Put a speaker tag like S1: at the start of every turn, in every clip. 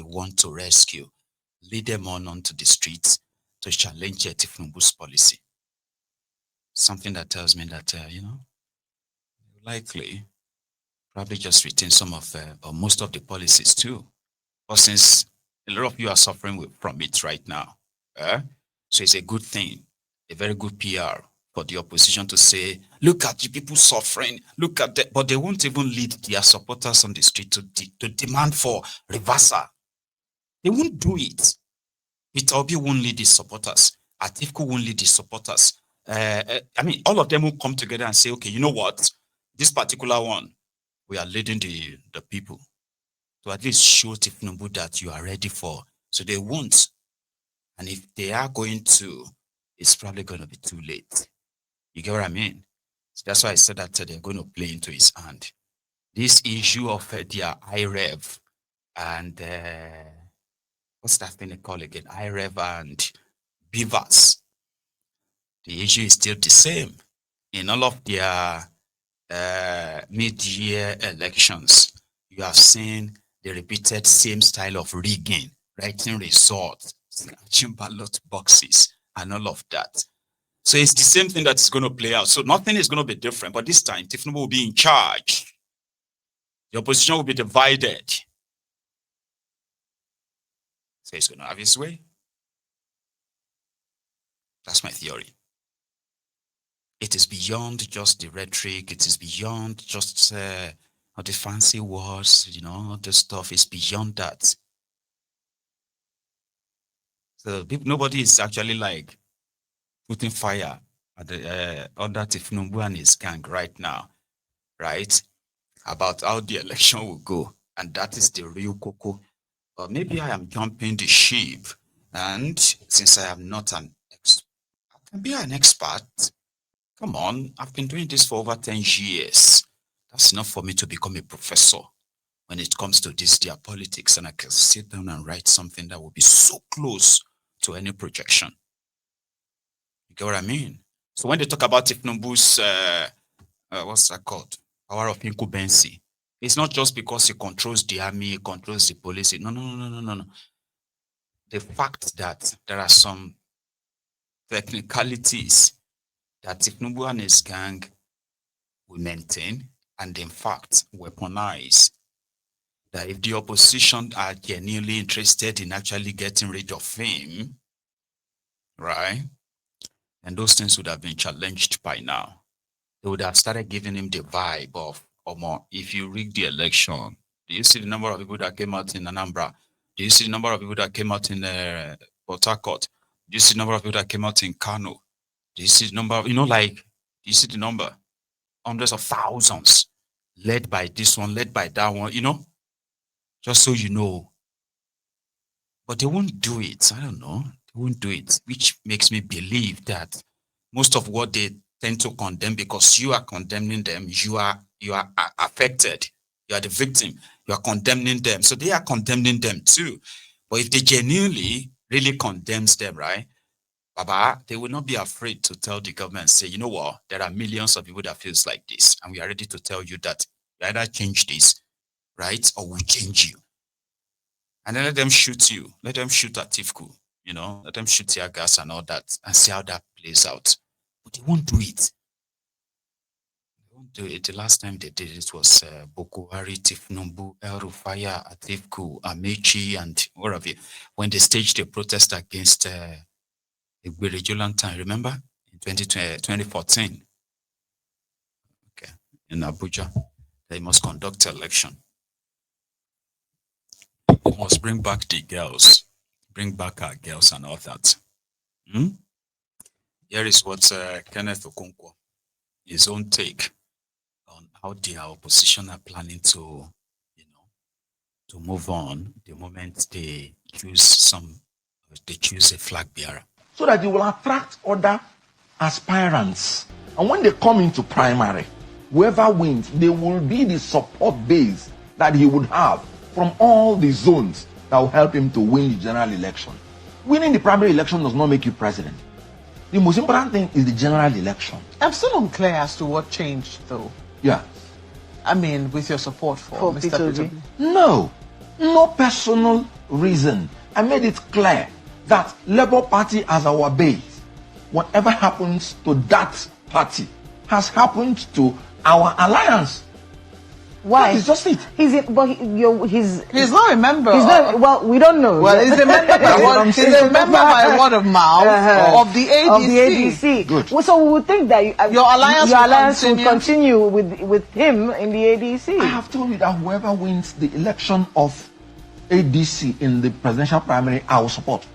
S1: they want to rescue, lead them on onto the streets to challenge Tifnubu's policy. Something that tells me that, likely probably just retain some of, or most of the policies too. But since a lot of you are suffering from it right now, so it's a good thing, a very good PR for the opposition to say, look at the people suffering, look at that, but they won't even lead their supporters on the street to demand for reversal. They won't do it. Peter Obi won't lead his supporters. Atiku won't lead his supporters. All of them will come together and say, okay, you know what? This particular one, we are leading the people to at least show Tifnubu that you are ready for. So they won't. And if they are going to, it's probably going to be too late. You get what I mean? So that's why I said that they're going to play into his hand. This issue of their IREV and what's that thing they call again? IREV and Beavers. The issue is still the same. In all of their mid-year elections, you have seen the repeated same style of rigging, writing results, snatching ballot boxes, and all of that. So it's the same thing that's going to play out. So nothing is going to be different, but this time, Tifnubu will be in charge. The opposition will be divided. So he's going to have his way. That's my theory. It is beyond just the rhetoric. It is beyond just the fancy words, the stuff is beyond that. So nobody is actually like putting fire at under Tifnubu and his gang right now, right? About how the election will go. And that is the real cocoa. But maybe I am jumping the ship. And since I am not an expert, I can be an expert. Come on, I've been doing this for over 10 years. That's enough for me to become a professor when it comes to this, their politics. And I can sit down and write something that will be so close to any projection. You get what I mean? So when they talk about Tifnubu's, what's that called? Power of incumbency. It's not just because he controls the army, he controls the police. No. The fact that there are some technicalities that Tifnubu and his gang will maintain and in fact weaponize, that if the opposition are genuinely interested in actually getting rid of him, right, and those things would have been challenged by now. They would have started giving him the vibe of, if you rig the election, do you see the number of people that came out in Anambra? Do you see the number of people that came out in Port Harcourt? Do you see the number of people that came out in Kano? Do you see the number of, do you see the number? Hundreds of thousands, led by this one, led by that one, just so you know. But they won't do it. I don't know. They won't do it, which makes me believe that most of what they tend to condemn, because you are condemning them, you are affected. You are the victim. You are condemning them. So they are condemning them too. But if they genuinely really condemns them, right, Baba, they will not be afraid to tell the government, say, you know what, there are millions of people that feels like this, and we are ready to tell you that you either change this, right, or we change you. And then let them shoot you. Let them shoot at Tifku, let them shoot tear gas and all that, and see how that plays out. But they won't do it. They won't do it. The last time they did it was Boko Haram, Tifnubu, El Rufaya, Atifku, Amechi, and all of it, when they staged a protest against time, remember? In 2014. Okay. In Abuja. They must conduct election. They must bring back the girls. Bring back our girls and all that. Here is what Kenneth Okonkwo, his own take on how the opposition are planning to, to move on the moment they choose a flag bearer.
S2: So that you will attract other aspirants. And when they come into primary, whoever wins, they will be the support base that he would have from all the zones that will help him to win the general election. Winning the primary election does not make you president. The most important thing is the general election.
S3: I'm still unclear as to what changed, though.
S2: Yeah.
S3: With your support for Mr. Peter.
S2: No. No personal reason. I made it clear that Labour Party as our base, whatever happens to that party has happened to our alliance.
S3: Why?
S2: That is just it.
S3: He's not a member.
S4: He's not.
S3: Well, we don't know.
S4: Well, he's a member by word of mouth of the ADC.
S3: Of the ADC.
S2: Good.
S3: Well, so we would think that
S4: your alliance
S3: will continue with him in the ADC.
S2: I have told you that whoever wins the election of ADC in the presidential primary, I will support.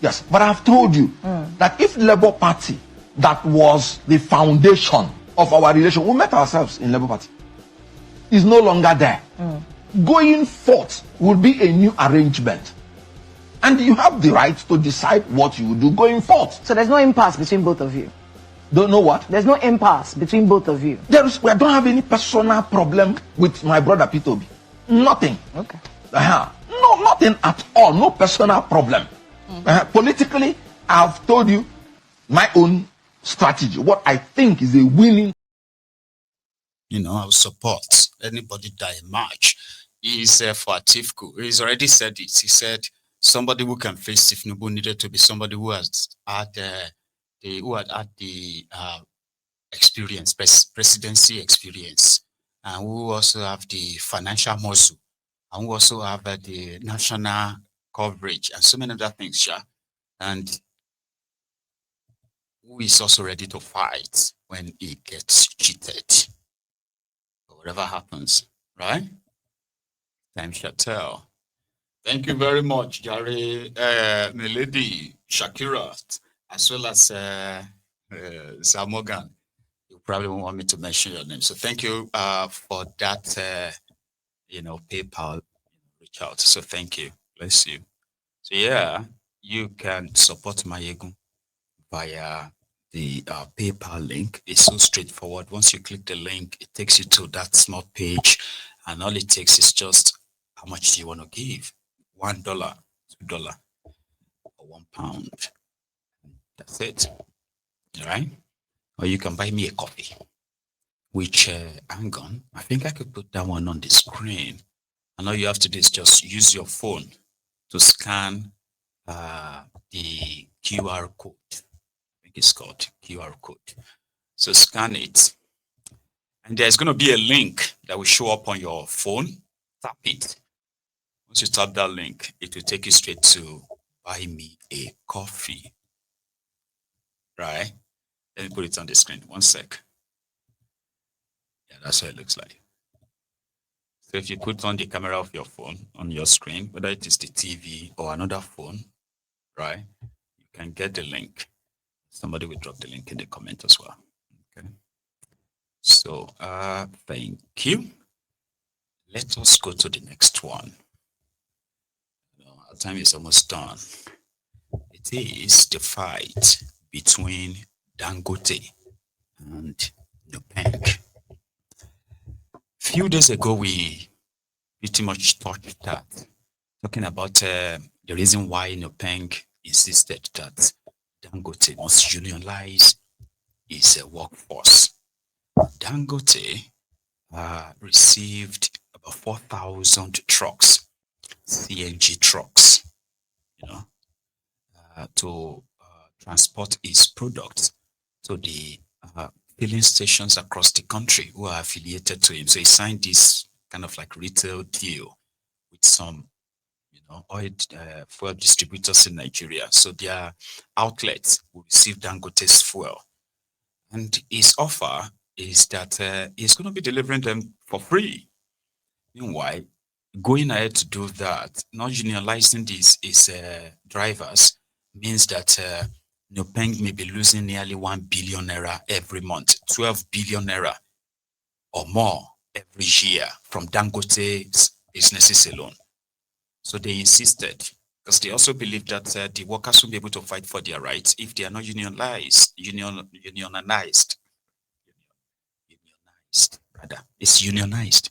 S2: Yes, but I have told you that if Labour Party, that was the foundation of our relation, we met ourselves in Labour Party, is no longer there. Going forth will be a new arrangement. And you have the right to decide what you will do going forth.
S3: So there's no impasse between both of you?
S2: Don't know what?
S3: There's no impasse between both of you?
S2: I don't have any personal problem with my brother P2B. Nothing.
S3: Okay.
S2: No, nothing at all. No personal problem. Politically, I've told you my own strategy. What I think is a winning.
S1: I will support anybody that emerge. He's for Atifku. He's already said it. He said somebody who can face Tinubu needed to be somebody who has had the experience, presidency experience, and who also have the financial muscle, and who also have the national coverage and so many other things, and who is also ready to fight when he gets cheated. Whatever happens, right? Time shall tell. Thank you very much, Gary, Milady, Shakira, as well as Sam Morgan. You probably won't want me to mention your name. So thank you for that, PayPal reach out. So thank you. Bless you. So yeah, you can support Maiyegun via the PayPal link. Is so straightforward. Once you click the link, it takes you to that small page, and all it takes is just how much do you want to give? $1, $2, or £1. That's it. All right? Or you can buy me a coffee, which hang on, I think I could put that one on the screen. And all you have to do is just use your phone to scan the QR code. It's called QR code. So scan it, and there's going to be a link that will show up on your phone. Tap it. Once you tap that link, it will take you straight to buy me a coffee. Right? Let me put it on the screen. One sec. Yeah, that's what it looks like. So if you put on the camera of your phone on your screen, whether it is the TV or another phone, right, you can get the link. Somebody will drop the link in the comment as well. Okay. So thank you. Let us go to the next one. Our time is almost done. It is the fight between Dangote and NUPENG. Few days ago, we pretty much touched that, talking about the reason why NUPENG insisted that Dangote must unionize his workforce. Dangote received about 4,000 trucks, CNG trucks, to transport his products to the filling stations across the country who are affiliated to him. So he signed this kind of like retail deal with some oil fuel distributors in Nigeria. So their outlets will receive Dangote's fuel. And his offer is that he's going to be delivering them for free. Meanwhile, going ahead to do that, not unionizing his drivers, means that NUPENG may be losing nearly 1 billion naira every month, 12 billion naira or more every year from Dangote's businesses alone. So they insisted, because they also believe that the workers will be able to fight for their rights if they are not unionized. It's unionized.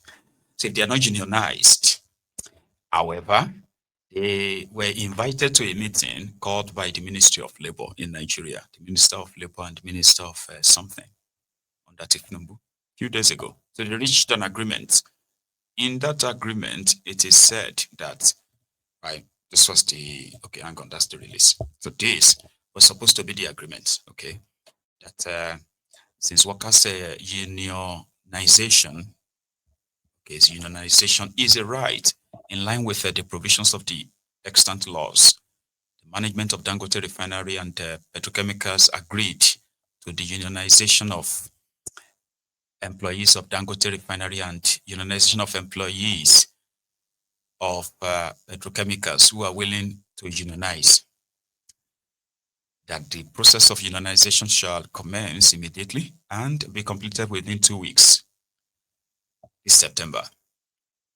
S1: So if they are not unionized, however, they were invited to a meeting called by the Ministry of Labor in Nigeria, the Minister of Labor and the Minister of something under Tinubu a few days ago. So they reached an agreement in that agreement, it is said that, right, this was the, okay, hang on, that's the release. So this was supposed to be the agreement, okay, that since workers' unionization, okay, so unionization is a right in line with the provisions of the extant laws. The management of Dangote Refinery and petrochemicals agreed to the unionization of employees of Dangote Refinery and unionization of employees of petrochemicals who are willing to unionize. That the process of unionization shall commence immediately and be completed within 2 weeks, this September.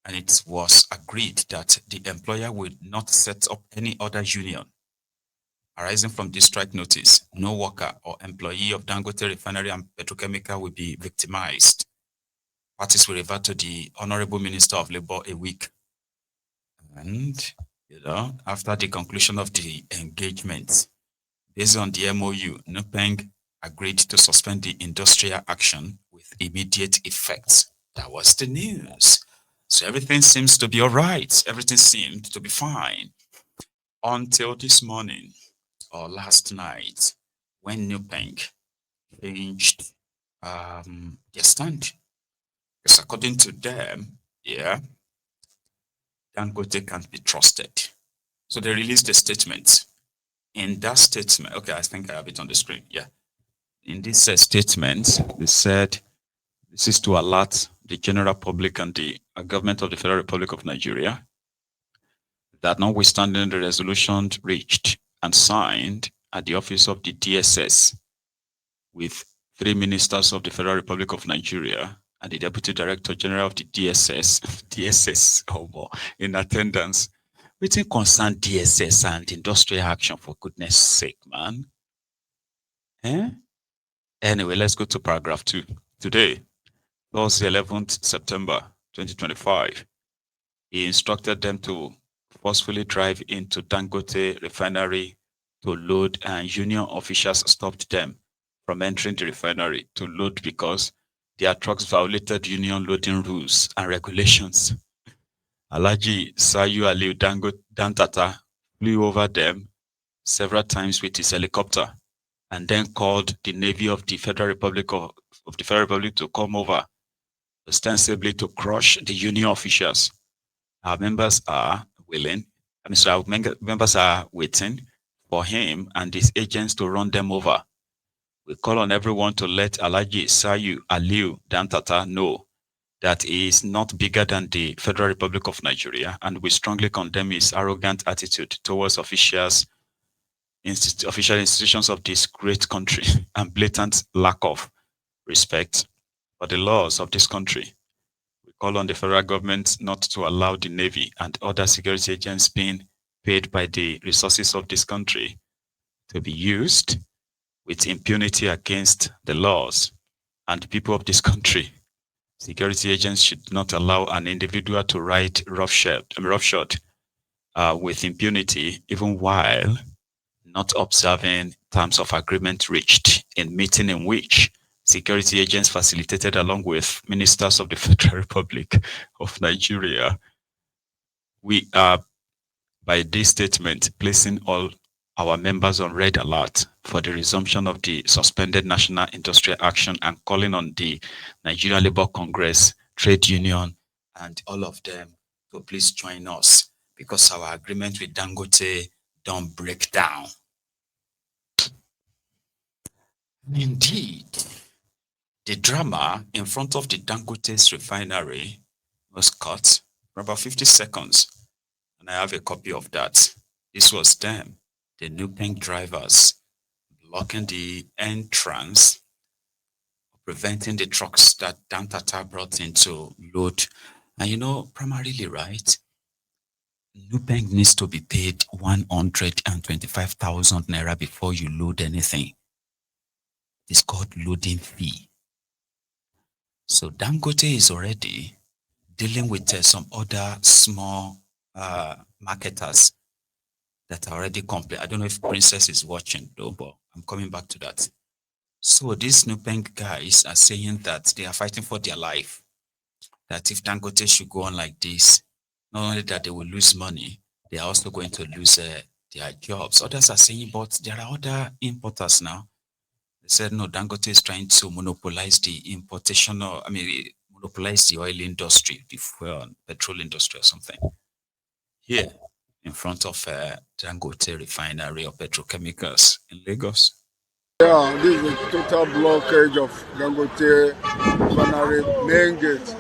S1: And it was agreed that the employer will not set up any other union. Arising from this strike notice, no worker or employee of Dangote Refinery and Petrochemical will be victimized. Parties will revert to the Honorable Minister of Labour a week. And, after the conclusion of the engagement, based on the MOU, NUPENG agreed to suspend the industrial action with immediate effect. That was the news. So everything seems to be all right. Everything seemed to be fine until this morning or last night when NUPENG changed their stand. Because according to them, Dangote can't be trusted. So they released a statement. In that statement, okay, I think I have it on the screen. Yeah. In this statement, they said this is to alert the general public and the government of the Federal Republic of Nigeria that notwithstanding the resolution reached and signed at the office of the DSS with 3 ministers of the Federal Republic of Nigeria and the Deputy Director General of the DSS in attendance, wetin concern DSS and industrial action, for goodness sake, man. Anyway, let's go to paragraph 2. Today, Thursday, 11th September 2025, he instructed them to forcefully drive into Dangote Refinery to load, and union officials stopped them from entering the refinery to load because their trucks violated union loading rules and regulations. Alhaji Sayu Aliu Dantata flew over them several times with his helicopter and then called the Navy of the Federal Republic to come over, ostensibly to crush the union officials. Our members are willing, our members are waiting for him and his agents to run them over. We call on everyone to let Alhaji Sayu Aliu Dantata know that he is not bigger than the Federal Republic of Nigeria, and we strongly condemn his arrogant attitude towards official institutions of this great country and blatant lack of respect for the laws of this country. We call on the federal government not to allow the Navy and other security agents being paid by the resources of this country to be used with impunity against the laws and the people of this country. Security agents should not allow an individual to ride roughshod with impunity, even while not observing terms of agreement reached in meeting in which security agents facilitated along with ministers of the Federal Republic of Nigeria. We are, by this statement, placing all our members on red alert for the resumption of the suspended national industrial action and calling on the Nigeria Labour Congress, trade union, and all of them to please join us because our agreement with Dangote don't break down. Indeed, the drama in front of the Dangote's refinery was cut for about 50 seconds, and I have a copy of that. This was them, the NUPENG drivers, blocking the entrance, preventing the trucks that Dantata brought in to load. And primarily, right, NUPENG needs to be paid 125,000 naira before you load anything. It's called loading fee. So Dangote is already dealing with some other small marketers that are already complete. I don't know if Princess is watching though, but I'm coming back to that. So these NUPENG guys are saying that they are fighting for their life, that if Dangote should go on like this, not only that they will lose money, they are also going to lose their jobs. Others are saying, but there are other importers now. They said, no, Dangote is trying to monopolize the importation, monopolize the oil industry, the fuel and petrol industry or something. Here, in front of Dangote Refinery or petrochemicals in Lagos.
S5: Yeah, this is a total blockage of Dangote Refinery main gate.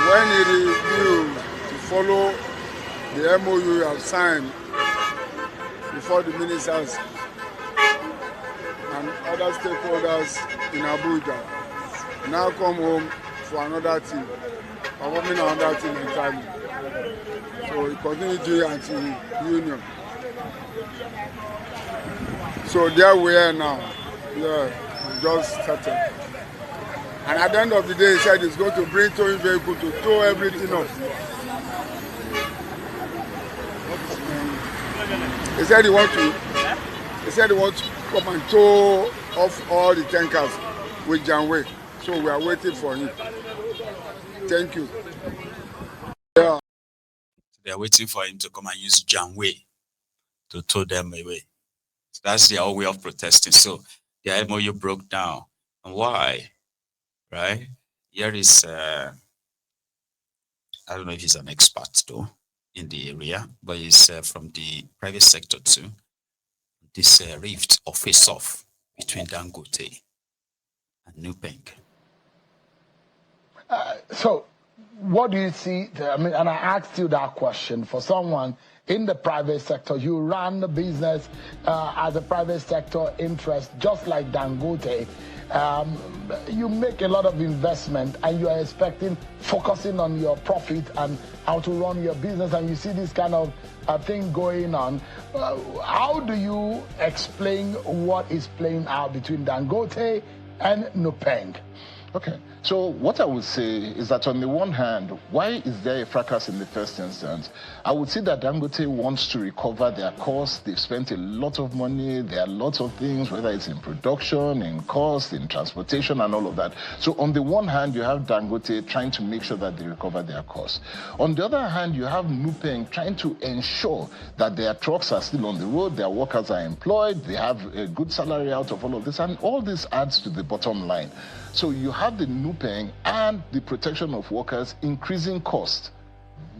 S5: When it is due to follow the MOU you have signed before the ministers and other stakeholders in Abuja, now come home for another team, performing another team entirely. So we continue doing anti-union. So there we are now. Yeah, we just started. And at the end of the day, he said he's going to bring towing vehicle to tow everything up. He said he wants to come and tow off all the tankers with Janway. So we are waiting for him. Thank you. Yeah.
S1: They are waiting for him to come and use Janway to tow them away. So that's their way of protesting. So the MOU broke down. And why? Right? Here is, I don't know if he's an expert though in the area, but he's from the private sector too. This rift or face-off between Dangote and NUPENG.
S6: So what do you see? And I asked you that question for someone in the private sector. You run the business as a private sector interest, just like Dangote. You make a lot of investment and you are focusing on your profit and how to run your business, and you see this kind of thing going on. How do you explain what is playing out between Dangote and NUPENG?
S2: Okay, so what I would say is that on the one hand, why is there a fracas in the first instance? I would say that Dangote wants to recover their costs. They've spent a lot of money. There are lots of things, whether it's in production, in cost, in transportation, and all of that. So on the one hand, you have Dangote trying to make sure that they recover their costs. On the other hand, you have NUPENG trying to ensure that their trucks are still on the road, their workers are employed, they have a good salary out of all of this, and all this adds to the bottom line. So you have the NUPENG and the protection of workers increasing cost,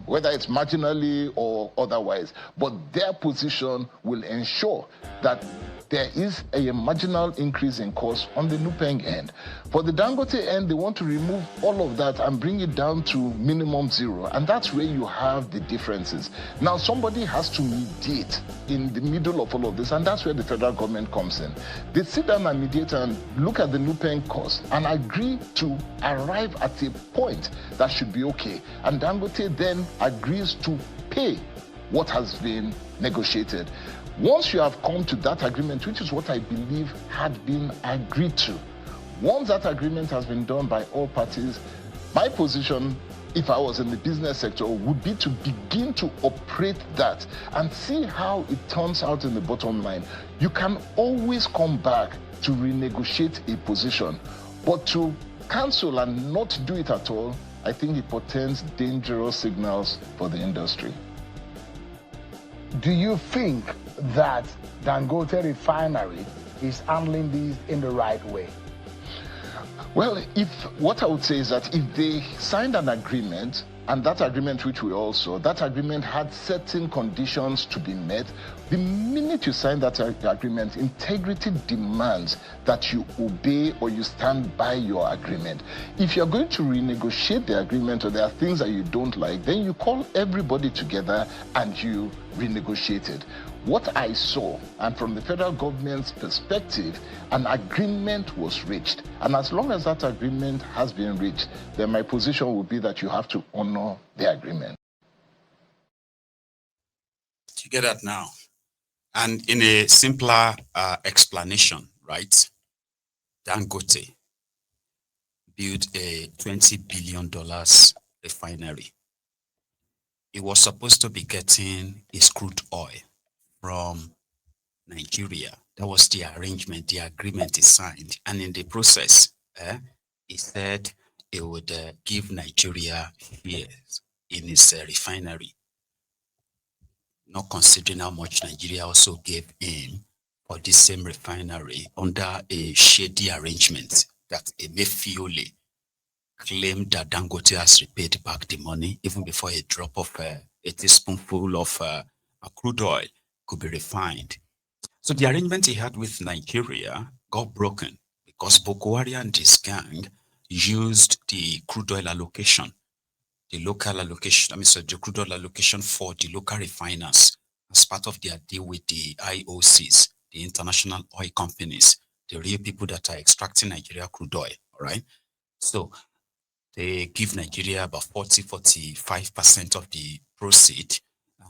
S2: whether it's marginally or otherwise. But their position will ensure that there is a marginal increase in cost on the NUPENG end. For the Dangote end, they want to remove all of that and bring it down to minimum zero. And that's where you have the differences. Now, somebody has to mediate in the middle of all of this, and that's where the federal government comes in. They sit down and mediate and look at the NUPENG cost and agree to arrive at a point that should be okay. And Dangote then agrees to pay what has been negotiated. Once you have come to that agreement, which is what I believe had been agreed to, once that agreement has been done by all parties, my position, if I was in the business sector, would be to begin to operate that and see how it turns out in the bottom line. You can always come back to renegotiate a position, but to cancel and not do it at all, I think it portends dangerous signals for the industry.
S6: Do you think that Dangote Refinery is handling these in the right way?
S2: Well, what I would say is that if they signed an agreement, and that agreement which we all saw, that agreement had certain conditions to be met. The minute you sign that agreement, integrity demands that you obey or you stand by your agreement. If you're going to renegotiate the agreement or there are things that you don't like, then you call everybody together and you renegotiate it. What I saw, and from the federal government's perspective, an agreement was reached. And as long as that agreement has been reached, then my position would be that you have to honor the agreement.
S1: You get that now? And in a simpler explanation, right? Dangote built a $20 billion refinery. It was supposed to be getting its crude oil from Nigeria. That was the arrangement, the agreement is signed. And in the process, he said he would give Nigeria shares in his refinery, not considering how much Nigeria also gave him for this same refinery under a shady arrangement that Emefiole claimed that Dangote has repaid back the money even before a drop of a teaspoonful of crude oil could be refined. So the arrangement he had with Nigeria got broken because Boko Haram and his gang used the crude oil allocation, the local allocation, the crude oil allocation for the local refiners as part of their deal with the IOCs, the international oil companies, the real people that are extracting Nigeria crude oil, all right? So they give Nigeria about 45% of the proceed.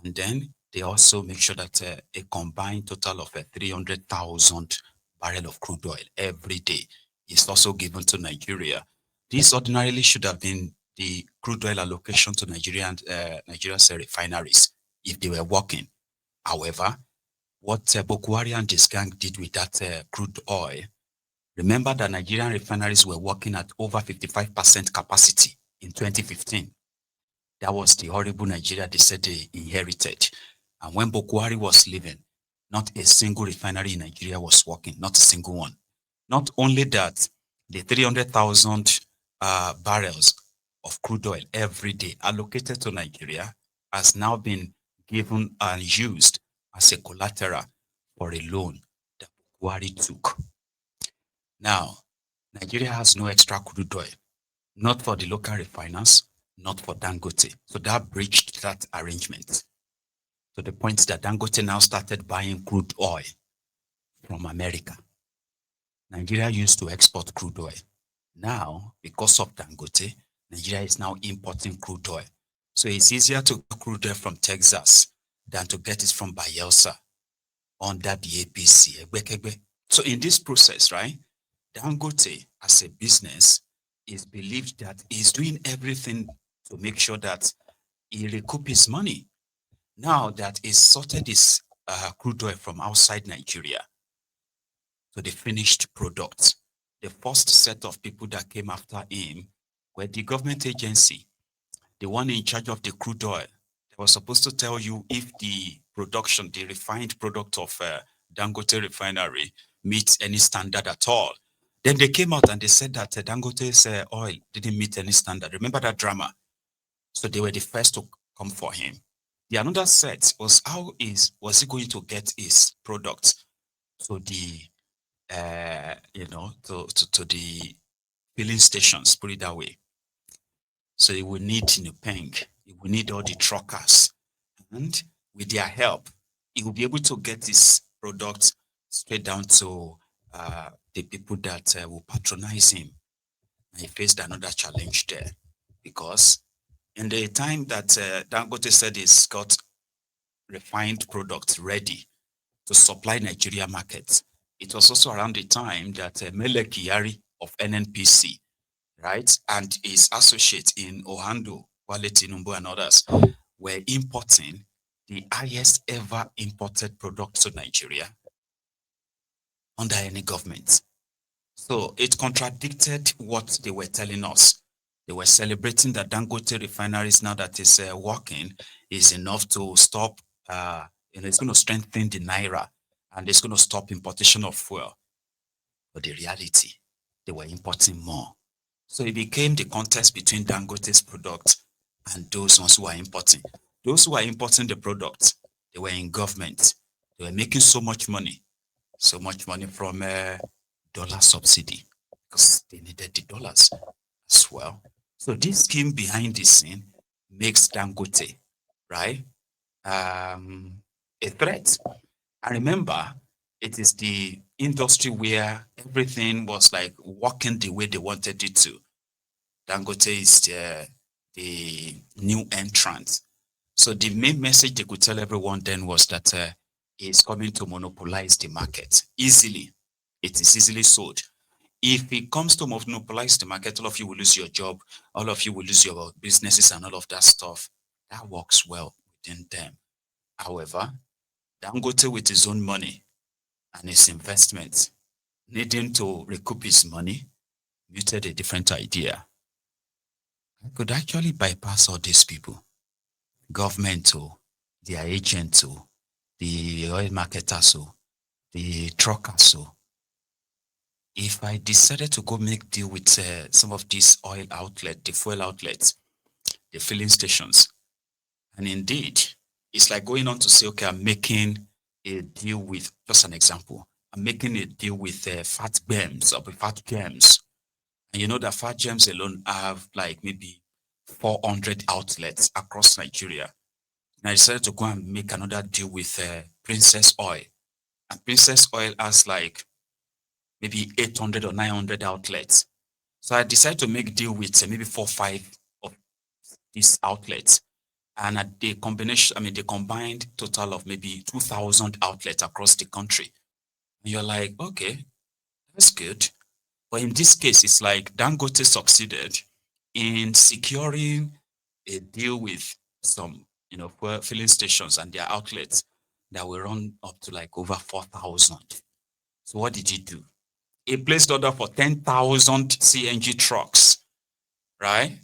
S1: And then they also make sure that a combined total of 300,000 barrel of crude oil every day is also given to Nigeria. This ordinarily should have been the crude oil allocation to Nigeria's refineries if they were working. However, what Boko Haram and this gang did with that crude oil, remember that Nigerian refineries were working at over 55% capacity in 2015. That was the horrible Nigeria they said they inherited. And when Boko Haram was leaving, not a single refinery in Nigeria was working, not a single one. Not only that, the 300,000 barrels of crude oil every day allocated to Nigeria has now been given and used as a collateral for a loan that Boko Haram took. Now, Nigeria has no extra crude oil, not for the local refiners, not for Dangote. So that breached that arrangement to the point that Dangote now started buying crude oil from America. Nigeria used to export crude oil. Now, because of Dangote, Nigeria is now importing crude oil. So it's easier to get crude oil from Texas than to get it from Bayelsa under the APC. So in this process, right, Dangote as a business is believed that he's doing everything to make sure that he recoup his money. Now that he's sorted his crude oil from outside Nigeria to the finished product, the first set of people that came after him were the government agency, the one in charge of the crude oil. They were supposed to tell you if the production, the refined product of Dangote refinery meets any standard at all. Then they came out and they said that Dangote's oil didn't meet any standard. Remember that drama? So they were the first to come for him. The another set was was he going to get his product to the to the filling stations, put it that way. So he will need NUPENG, he will need all the truckers, and with their help, he will be able to get his product straight down to the people that will patronize him. And he faced another challenge there because in the time that Dangote said he's got refined products ready to supply Nigeria markets, it was also around the time that Mele Kyari of NNPC, right, and his associate in Ohando, Wale Tinubu and others, were importing the highest ever imported products to Nigeria under any government. So it contradicted what they were telling us. They were celebrating that Dangote refineries now that is working is enough to stop, it's going to strengthen the Naira and it's going to stop importation of fuel. But the reality, they were importing more. So it became the contest between Dangote's product and those ones who are importing. Those who are importing the product, they were in government. They were making so much money from dollar subsidy because they needed the dollars as well. So this scheme behind the scene makes Dangote, right, a threat. I remember it is the industry where everything was like working the way they wanted it to. Dangote is the new entrant. So the main message they could tell everyone then was that he's coming to monopolize the market easily. It is easily sold. If it comes to monopolize the market, all of you will lose your job, all of you will lose your businesses and all of that stuff. That works well within them. However, Dangote with his own money and his investments, needing to recoup his money, muted a different idea. I could actually bypass all these people. Government, their agents, the oil marketers, the truckers. If I decided to go make deal with some of these oil outlets, the fuel outlets, the filling stations, and indeed, it's like going on to say, okay, I'm making a deal with, just an example, I'm making a deal with fat gems or fat gems. And you know that fat gems alone have like maybe 400 outlets across Nigeria. And I decided to go and make another deal with Princess Oil. And Princess Oil has like maybe 800 or 900 outlets. So I decided to make deal with maybe 4 or 5 of these outlets. And at the combination, the combined total of maybe 2,000 outlets across the country. And you're like, okay, that's good. But in this case, it's like Dangote succeeded in securing a deal with some, filling stations and their outlets that will run up to like over 4,000. So what did he do? He placed order for 10,000 CNG trucks, right?